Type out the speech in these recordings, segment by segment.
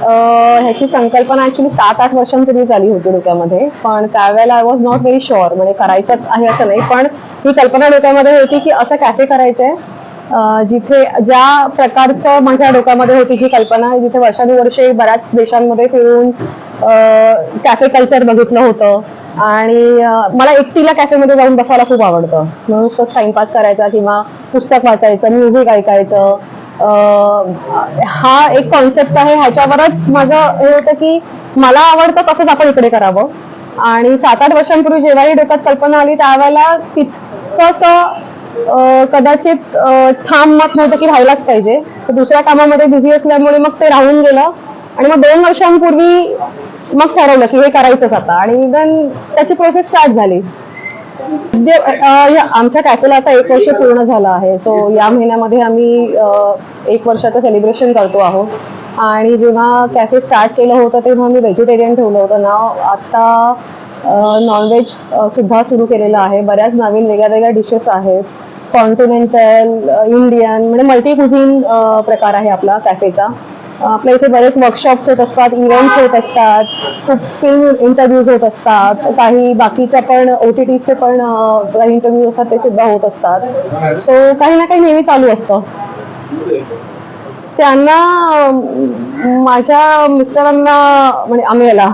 ह्याची संकल्पना ऍक्च्युली 7-8 वर्षांपूर्वी झाली होती डोक्यामध्ये, पण त्यावेळेला I was not very sure, म्हणजे करायचंच आहे असं नाही, पण ही कल्पना डोक्यामध्ये होती की असं कॅफे करायचंय जिथे ज्या प्रकारचं माझ्या डोक्यामध्ये होती जी कल्पना, जिथे वर्षानुवर्षे बऱ्याच देशांमध्ये फिरून कॅफे कल्चर बघितलं होतं. आणि मला एकटीला कॅफेमध्ये जाऊन बसायला खूप आवडतं, नुसतंच टाइमपास करायचा किंवा पुस्तक वाचायचं, म्युझिक ऐकायचं. हा एक कॉन्सेप्ट आहे, ह्याच्यावरच माझं हे होतं की मला आवडतं तसंच आपण इकडे करावं. आणि 7-8 वर्षांपूर्वी जेव्हाही डोक्यात कल्पना आली त्यावेळेला तितकंसं कदाचित ठाम मत नव्हतं की व्हायलाच पाहिजे. तर दुसऱ्या कामामध्ये बिझी असल्यामुळे मग ते राहून गेलं. आणि मग 2 वर्षांपूर्वी मग ठरवलं की हे करायचंच आता, आणि देन त्याची प्रोसेस स्टार्ट झाली. आमच्या कॅफेला आता 1 वर्ष पूर्ण झालं आहे. सो या महिन्यामध्ये आम्ही 1 वर्षाचं सेलिब्रेशन करतो आहोत. आणि जेव्हा कॅफे स्टार्ट केलं होतं तेव्हा मी व्हेजिटेरियन ठेवलं होतं नाव. आता नॉनव्हेज सुद्धा सुरू केलेलं आहे. बऱ्याच नवीन वेगळ्या डिशेस आहेत. कॉन्टिनेंटल, इंडियन, म्हणजे मल्टी कुझिन प्रकार आहे आपला कॅफेचा. आपल्या इथे बरेच वर्कशॉप्स होत असतात, इव्हेंट्स होत असतात, खूप फिल्म इंटरव्ह्यूज होत असतात, काही बाकीच्या पण OTTचे पण काही इंटरव्ह्यू असतात ते सुद्धा होत असतात. सो काही ना काही नेहमी चालू असतं. त्यांना माझ्या मिस्टरांना म्हणजे आम्हाला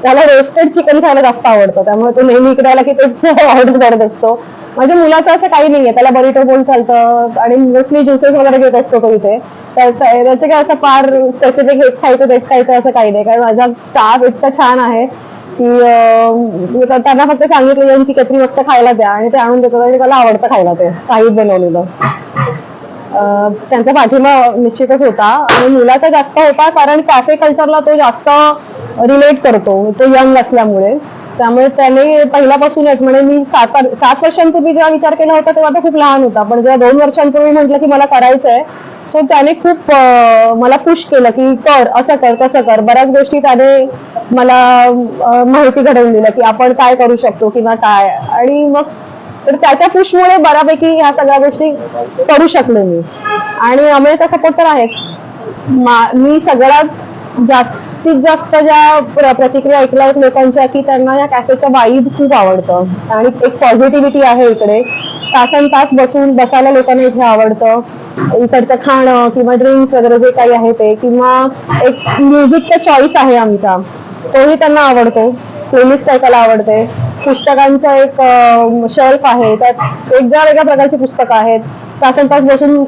त्याला रोस्टेड चिकन खायला जास्त आवडतं, त्यामुळे तो नेहमी इकडे आला की तेच ऑर्डर करत असतो. माझ्या मुलाचं असं काही नाहीये, त्याला बरिटो बोल चालतं आणि मोस्टली ज्युसेस वगैरे घेत असतो तो इथे. त्याचं काय असं फार स्पेसिफिक हेच खायचं तेच खायचं असं काही नाही, कारण माझा स्टाफ इतका छान आहे की त्यांना फक्त सांगितलं की काहीतरी मस्त खायला द्या आणि ते आणून देतात आणि त्याला आवडतं खायला ते काहीच बनवलेलं. त्यांचा पाठिंबा निश्चितच होता आणि मुलाचा जास्त होता, कारण कॅफे कल्चरला तो जास्त रिलेट करतो, तो यंग असल्यामुळे. त्यामुळे त्याने पहिल्यापासूनच, म्हणजे मी 7 वर्षांपूर्वी जेव्हा विचार केला होता तेव्हा तो खूप लहान होता, पण जेव्हा 2 वर्षांपूर्वी म्हटलं की मला करायचंय, सो त्याने खूप मला पुश केलं की कर, असं कर तसं कर. बऱ्याच गोष्टी त्याने मला माहिती घडवून दिल्या की आपण काय करू शकतो किंवा काय. आणि मग तर त्याच्या पुशमुळे बऱ्यापैकी ह्या सगळ्या गोष्टी करू शकले मी. आणि अमेरिका सपोर्ट तर आहेच. मी सगळ्यात जास्तीत जास्त ज्या प्रतिक्रिया ऐकल्या आहेत लोकांच्या की त्यांना या कॅफेचं वाईब खूप आवडतं आणि एक पॉझिटिव्हिटी आहे इकडे. तासन तास बसायला लोकांना इथे आवडतं. इकडचं खाणं किंवा ड्रिंक्स वगैरे जे काही आहे ते, किंवा एक म्युझिकचा चॉईस आहे आमचा, तोही त्यांना आवडतो. प्लेलिस्ट ऐकायला आवडते. पुस्तकांचा एक शेल्फ आहे, त्यात वेगळ्या प्रकारची पुस्तकं आहेत. तासन तास बसून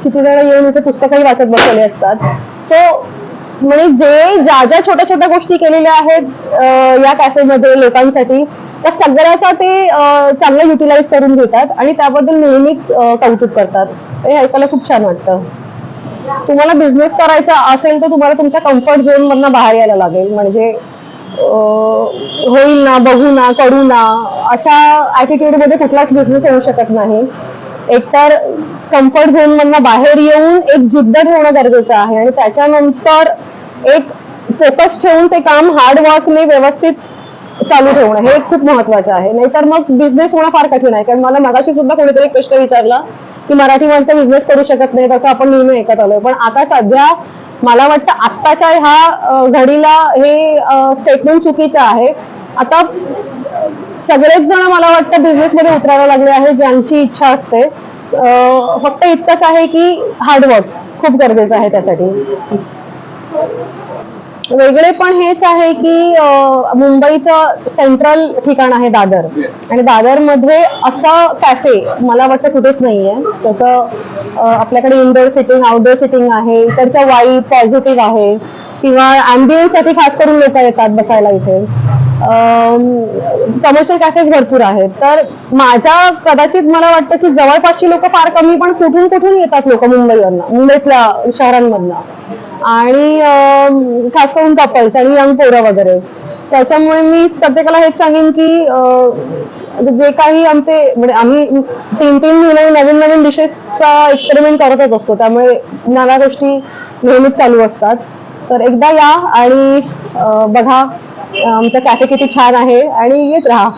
किती जण येऊन इथे पुस्तकही वाचत बसलेले असतात. सो म्हणजे ज्या छोट्या छोट्या गोष्टी केलेल्या आहेत या कॅफेमध्ये लोकांसाठी, त्या सगळ्याचा ते चांगलं युटिलाइज करून घेतात आणि त्याबद्दल नेहमीच कौतुक करतात. हे ऐकायला खूप छान वाटतं. तुम्हाला बिझनेस करायचा असेल तर तुम्हाला तुमच्या कम्फर्ट झोन मधनं बाहेर यायला लागेल. म्हणजे होईल ना, बघू ना, करू ना, अशा ऍटिट्यूड मध्ये कुठलाच बिझनेस होऊ शकत नाही. एकतर कम्फर्ट झोन मधनं बाहेर येऊन एक जिद्द ठेवणं गरजेचं आहे आणि त्याच्यानंतर एक फोकस ठेवून ते काम हार्डवर्कने व्यवस्थित चालू ठेवणं हे खूप महत्वाचं आहे. नाहीतर मग बिझनेस होणं फार कठीण आहे. कारण मला मगाशी सुद्धा कोणीतरी एक प्रश्न विचारला की मराठी माणसं बिझनेस करू शकत नाही, तसं आपण नेहमी ऐकत आलोय. पण आता सध्या मला वाटतं आत्ताच्या ह्या घडीला हे स्टेटमेंट चुकीचं आहे. आता सगळेच जण मला वाटतं बिझनेस मध्ये उतरायला लागले आहेत, ज्यांची इच्छा असते. फक्त इतकंच आहे की हार्डवर्क खूप गरजेचं आहे त्यासाठी. वेगळे पण हेच आहे की मुंबईचं सेंट्रल ठिकाण आहे दादर, आणि दादरमध्ये असं कॅफे मला वाटतं कुठेच नाहीये. तसं आपल्याकडे इनडोअर सिटिंग, आउटडोअर सिटिंग आहे, इकडचा वाईब पॉझिटिव्ह आहे, किंवा अँबियन्स साठी खास करून लोक येतात बसायला इथे. कमर्शियल कॅफेज भरपूर आहेत. तर माझ्या कदाचित मला वाटतं की जवळपासची लोक फार कमी, पण कुठून कुठून येतात लोक मुंबईवरनं, मुंबईतल्या शहरांमधनं, आणि खास करून कपल्स आणि यंग पोरं वगैरे. त्याच्यामुळे मी प्रत्येकाला हेच सांगेन की जे काही आमचे, म्हणजे आम्ही 3-3 महिने नवीन नवीन डिशेसचा एक्सपेरिमेंट करतच असतो, त्यामुळे नव्या गोष्टी नेहमीच चालू असतात. तर एकदा या आणि बघा आमचा कॅफे किती छान आहे आणि येत राहा.